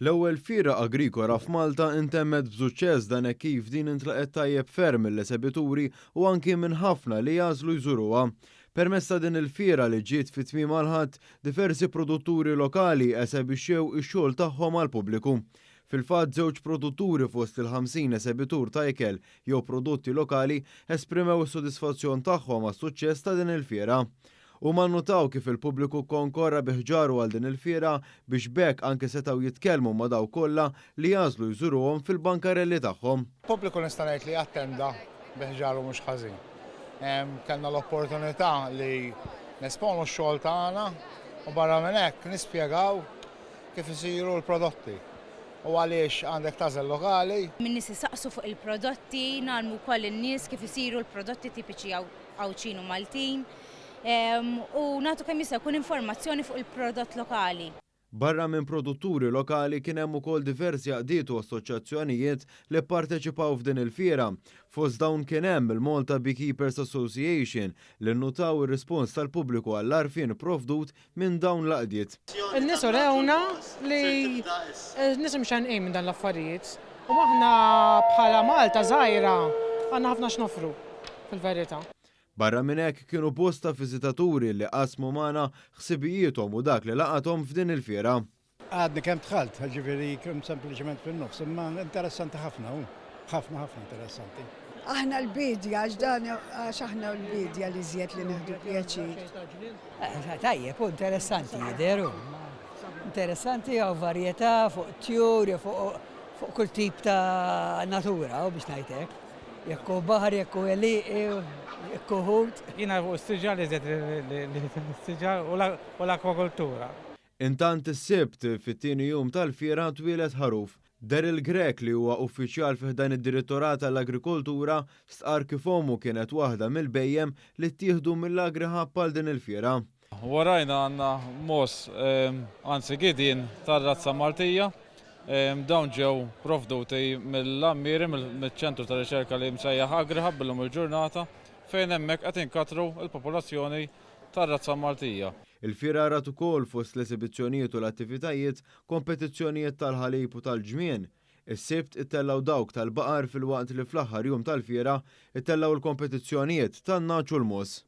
L-ewwel fiera agrikola f'Malta intemmet b'suċċess dan hekk kif din intlaqet tajjeb ferm mill-eżebituri u anki minn ħafna li jażlu jżuruha. Permezz ta' din il-fiera li ġiet fit-tmiem għal-ħadd, diversi produtturi lokali eżebixxew ix-xogħol tagħhom għall-pubbliku. Fil-fatt żewġ produtturi fost il-50 eżebitur ta' ikel jew prodotti lokali esprimew is-sodisfazzjon tagħhom għas-suċċess ta' din il-fiera. U ma nnutaw kif il-pubbliku konkorra biħġaru għal din il-fiera biex bekk anke setgħu jitkellmu ma' daw kollha li jażlu jżuruhom fil-bankarelli tagħhom. Il-pubbliku nista' ngħid li attenda biħġaru mhux ħażin. Kellna l-opportunità li nesponu x-xogħol tagħna u barra minn hekk nispjegaw kif isiru l-prodotti. U għaliex għandek tażel lokali. Min nies isaqsu fuq il-prodotti, nagħmlu wkoll in-nies kif isiru l-prodotti tipiċi Awċin u Maltin. U nagħtu kemm jista' jkun informazzjoni fuq il-prodott lokali. Barra minn produtturi lokali kien hemm ukoll diversi għaqdiet u assoċjazzjonijiet li pparteċipaw f'din il-fiera. Fost dawn kien hemm il-Malta Beekeepers Association li nnutaw ir-rispons tal-pubbliku għall-għarfien provdut minn dawn l-għaqdiet. In-nies urewna li n-nies mxan minn dan l-affarijiet. U aħna bħala Malta żgħira għandna ħafna x'nofru fil-verità. Barra minn hekk kienu bosta viżitaturi li qasmu magħna ħsibijiethom u dak li laqathom f'din il-fiera. Għadni kemm dħalt, ġifieri kemm sempliċement fin-nofs, imma interessanti ħafna hu, ħafna interessanti. Aħna l-bidja, għax aħna l-bidja li żjed li nieħdu pjaċir. Tajjeb, interessanti jidheru. Interessanti għaw varjetà fuq tjur, fuq kull tip ta' natura, u biex ngħidlek. Jekku baħar, jekku eliqi, jekku ħut. Jiena fuq s-siġar li zed l-siġar u l-akwakultura. Intant is-sibt fit-tieni jum tal-fiera twilet ħaruf. Daryl Grek li huwa uffiċjal fih dan id-Direttorat tal-Agrikoltura stqar kif ommu kienet waħda mill-bejjem li ttieħdu mill-agri ħabb għal din il-fiera. Warajna għandna mos, anzi gidien tar-razza Maltija. Dawn ġew provduti mill-ammiri mill-ċentru ta' riċerka li msejjaħ AgriHub billum il-ġurnata fejn hemmhekk qed inkatru l-popolazzjoni tar-razza Maltija. Il-fiera rat ukoll fost l-esibizzjonijiet u l-attivitajiet kompetizzjonijiet tal-ħalib u tal-ġmien. Is-sibt ittellaw dawk tal-baqar fil-waqt li fl-aħħar jum tal-fiera ittellaw il-kompetizzjonijiet tan-naċ u l-mos.